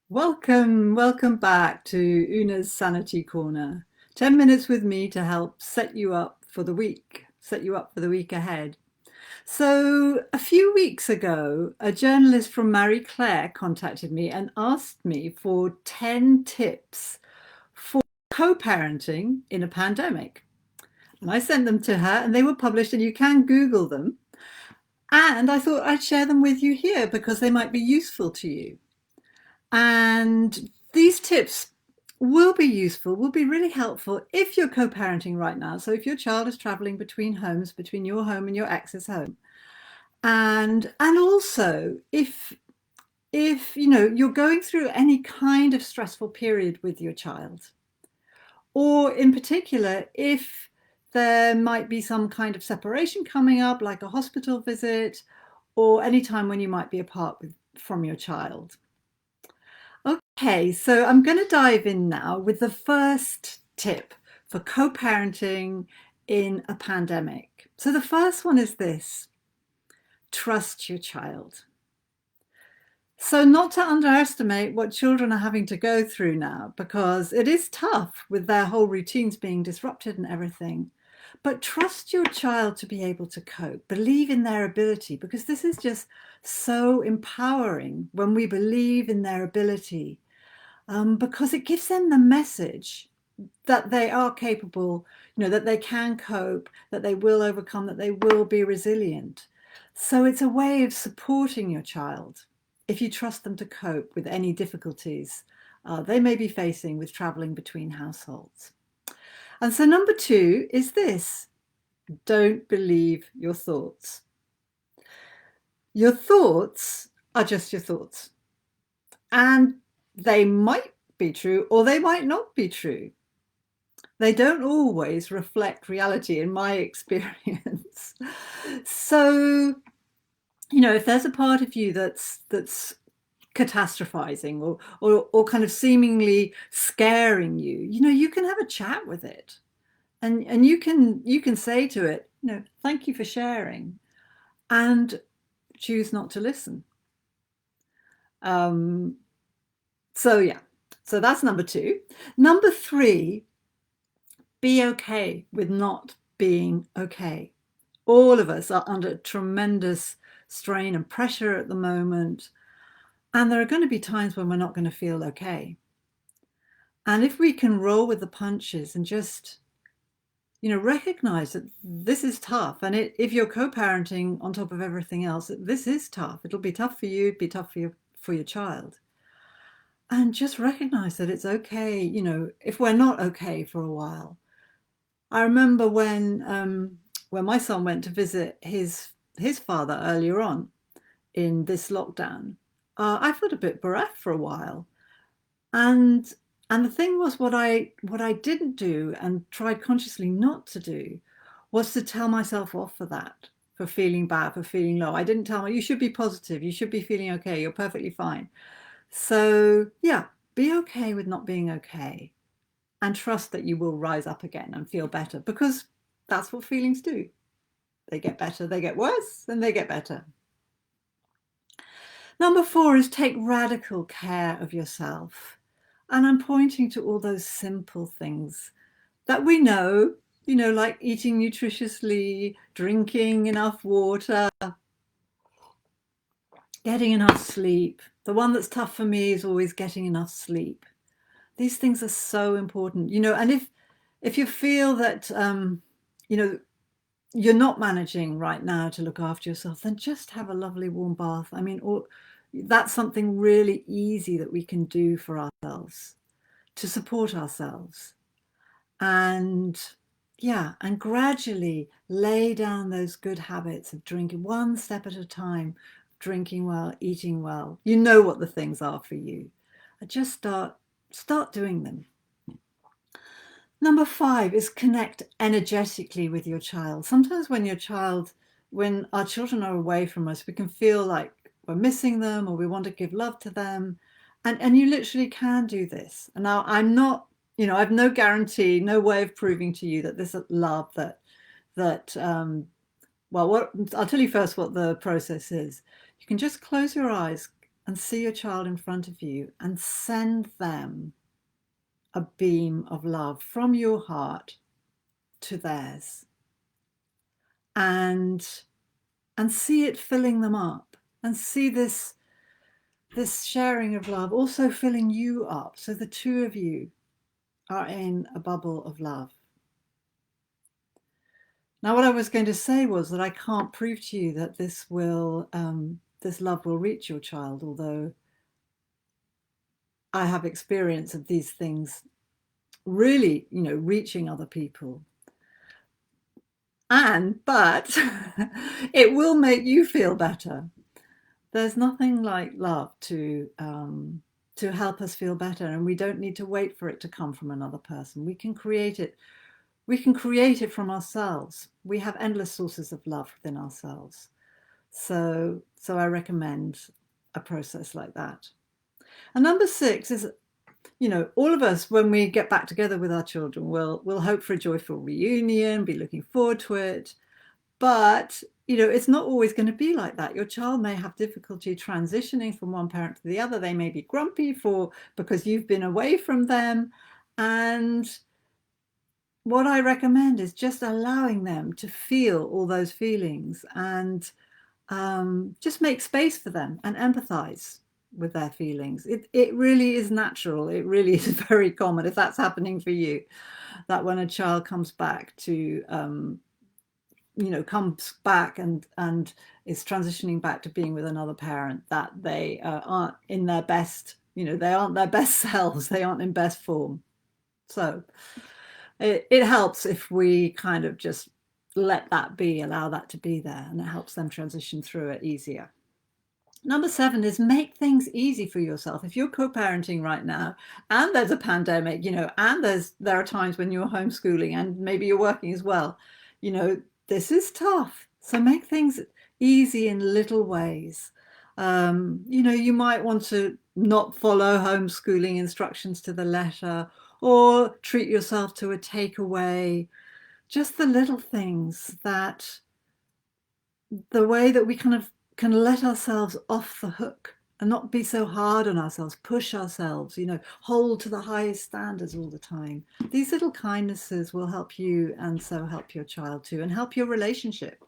Welcome back to Una's Sanity Corner. 10 minutes with me to help set you up for the week, set you up for the week ahead. So, a few weeks ago, a journalist from Marie Claire contacted me and asked me for 10 tips for co parenting in a pandemic. And I sent them to her, and they were published, and you can Google them. And I thought I'd share them with you here because they might be useful to you. And these tips will be useful, will be really helpful if you're co-parenting right now. So if your child is traveling between homes, between your home and your ex's home, and also if you're going through any kind of stressful period with your child, or in particular if there might be some kind of separation coming up, like a hospital visit, or any time when you might be apart from your child. Okay, so I'm going to dive in now with the first tip for co-parenting in a pandemic. So the first one is this: trust your child. So not to underestimate what children are having to go through now, because it is tough with their whole routines being disrupted and everything. But trust your child to be able to cope. Believe in their ability, because this is just so empowering when we believe in their ability, because it gives them the message that they are capable, that they can cope, that they will overcome, that they will be resilient. So it's a way of supporting your child if you trust them to cope with any difficulties they may be facing with traveling between households. And so number 2 is this: don't believe your thoughts. Your thoughts are just your thoughts. And they might be true or they might not be true. They don't always reflect reality in my experience. So, if there's a part of you that's catastrophizing or kind of seemingly scaring you, you can have a chat with it. And you can say to it, thank you for sharing, and choose not to listen. So yeah, so that's number 2. Number 3, be okay with not being okay. All of us are under tremendous strain and pressure at the moment, and there are going to be times when we're not going to feel okay. And if we can roll with the punches and just, recognize that this is tough, and if you're co-parenting on top of everything else, this is tough. It'll be tough for you, it'll be tough for your child. And just recognize that it's okay, if we're not okay for a while. I remember when my son went to visit his father earlier on in this lockdown, I felt a bit bereft for a while, and the thing was, what I didn't do and tried consciously not to do was to tell myself off for that, for feeling bad, for feeling low. I didn't tell me, you should be positive, you should be feeling okay, you're perfectly fine. So yeah, be okay with not being okay, and trust that you will rise up again and feel better, because that's what feelings do. They get better, they get worse, then they get better. Number 4 is take radical care of yourself. And I'm pointing to all those simple things that we know, like eating nutritiously, drinking enough water, getting enough sleep. The one that's tough for me is always getting enough sleep. These things are so important, and if you feel that, you're not managing right now to look after yourself, then just have a lovely warm bath. I mean, that's something really easy that we can do for ourselves to support ourselves. And yeah, and gradually lay down those good habits of drinking one step at a time, drinking well, eating well. You know what the things are for you. And just start doing them. Number 5 is connect energetically with your child. Sometimes when our children are away from us, we can feel like we're missing them, or we want to give love to them. And you literally can do this. And now I'm not, I've no guarantee, no way of proving to you that this love well, I'll tell you first what the process is. You can just close your eyes and see your child in front of you and send them a beam of love from your heart to theirs, and see it filling them up, and see this sharing of love also filling you up, so the two of you are in a bubble of love. Now, what I was going to say was that I can't prove to you that this love will reach your child, although I have experience of these things really, reaching other people. But it will make you feel better. There's nothing like love to help us feel better, and we don't need to wait for it to come from another person. We can create it. We can create it from ourselves. We have endless sources of love within ourselves. So I recommend a process like that. And number 6 is, all of us, when we get back together with our children, we'll hope for a joyful reunion, be looking forward to it. But, it's not always going to be like that. Your child may have difficulty transitioning from one parent to the other. They may be grumpy because you've been away from them. And what I recommend is just allowing them to feel all those feelings, and just make space for them and empathize with their feelings. It really is natural. It really is very common, if that's happening for you, that when a child comes back to comes back and is transitioning back to being with another parent, that they aren't in their best, they aren't their best selves, they aren't in best form. So it helps if we kind of just let that be, allow that to be there, and it helps them transition through it easier. Number 7 is make things easy for yourself. If you're co-parenting right now and there's a pandemic, and there are times when you're homeschooling and maybe you're working as well, this is tough. So make things easy in little ways. You might want to not follow homeschooling instructions to the letter, or treat yourself to a takeaway. Just the little things, that the way that we kind of can let ourselves off the hook and not be so hard on ourselves, push ourselves, hold to the highest standards all the time. These little kindnesses will help you, and so help your child too, and help your relationship.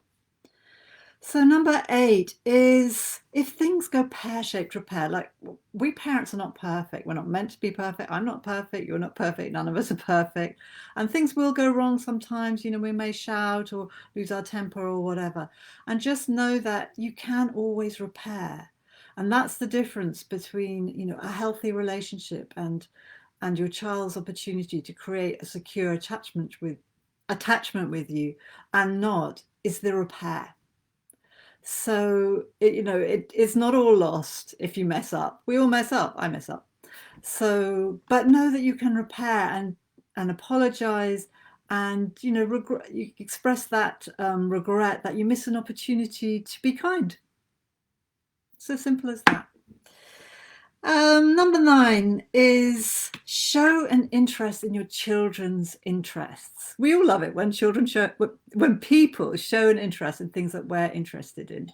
So number 8 is, if things go pear-shaped, repair. Like, we parents are not perfect. We're not meant to be perfect. I'm not perfect. You're not perfect. None of us are perfect. And things will go wrong sometimes. We may shout or lose our temper or whatever. And just know that you can always repair. And that's the difference between, a healthy relationship and your child's opportunity to create a secure attachment with you, and not, is the repair. So it's not all lost if you mess up. We all mess up. I mess up. So, but know that you can repair and apologize, and regret, you express that regret that you miss an opportunity to be kind. So simple as that. Number 9 is show an interest in your children's interests. We all love it when people show an interest in things that we're interested in.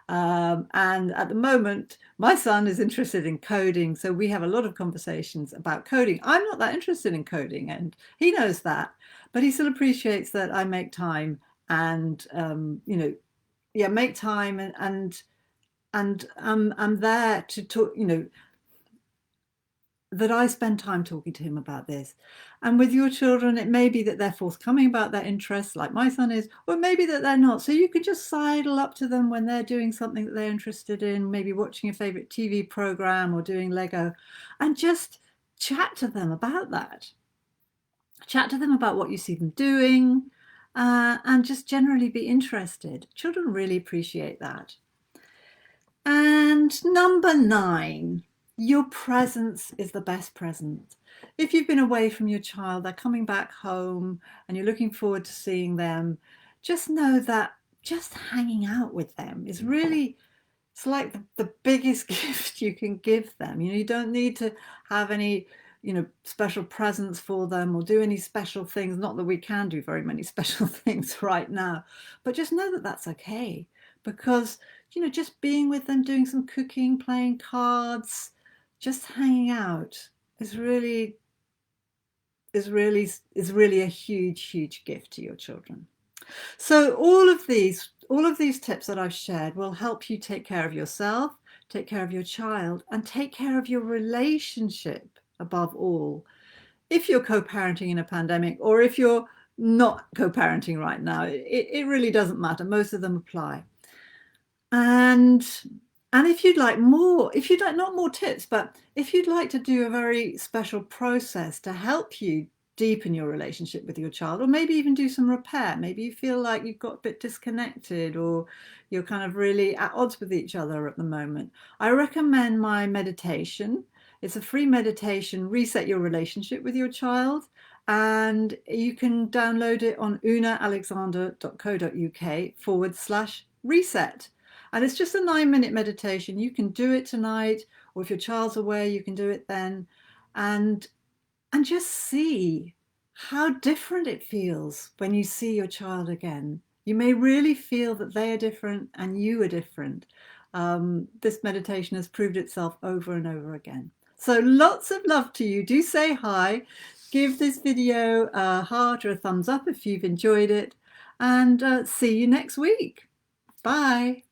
And at the moment, my son is interested in coding, so we have a lot of conversations about coding. I'm not that interested in coding, and he knows that, but he still appreciates that I make time, and make time, and I'm there to talk, that I spend time talking to him about this. And with your children, it may be that they're forthcoming about their interests, like my son is, or maybe that they're not. So you can just sidle up to them when they're doing something that they're interested in, maybe watching a favorite TV program or doing Lego, and just chat to them about that. Chat to them about what you see them doing, and just generally be interested. Children really appreciate that. And number 9, your presence is the best present. If you've been away from your child, they're coming back home and you're looking forward to seeing them, just know that just hanging out with them is really, it's like the biggest gift you can give them. You don't need to have any, special presents for them or do any special things. Not that we can do very many special things right now, but just know that that's okay, because just being with them, doing some cooking, playing cards, just hanging out is really a huge gift to your children. So all of these tips that I've shared will help you take care of yourself, take care of your child, and take care of your relationship above all. If you're co-parenting in a pandemic, or if you're not co-parenting right now, it really doesn't matter. Most of them apply. And if you'd like not more tips, but if you'd like to do a very special process to help you deepen your relationship with your child, or maybe even do some repair, maybe you feel like you've got a bit disconnected, or you're kind of really at odds with each other at the moment, I recommend my meditation. It's a free meditation, Reset Your Relationship with Your Child, and you can download it on unaalexander.co.uk/reset. And it's just a 9-minute meditation. You can do it tonight, or if your child's away, you can do it then. And just see how different it feels when you see your child again. You may really feel that they are different and you are different. This meditation has proved itself over and over again. So lots of love to you. Do say hi. Give this video a heart or a thumbs up if you've enjoyed it. And see you next week. Bye.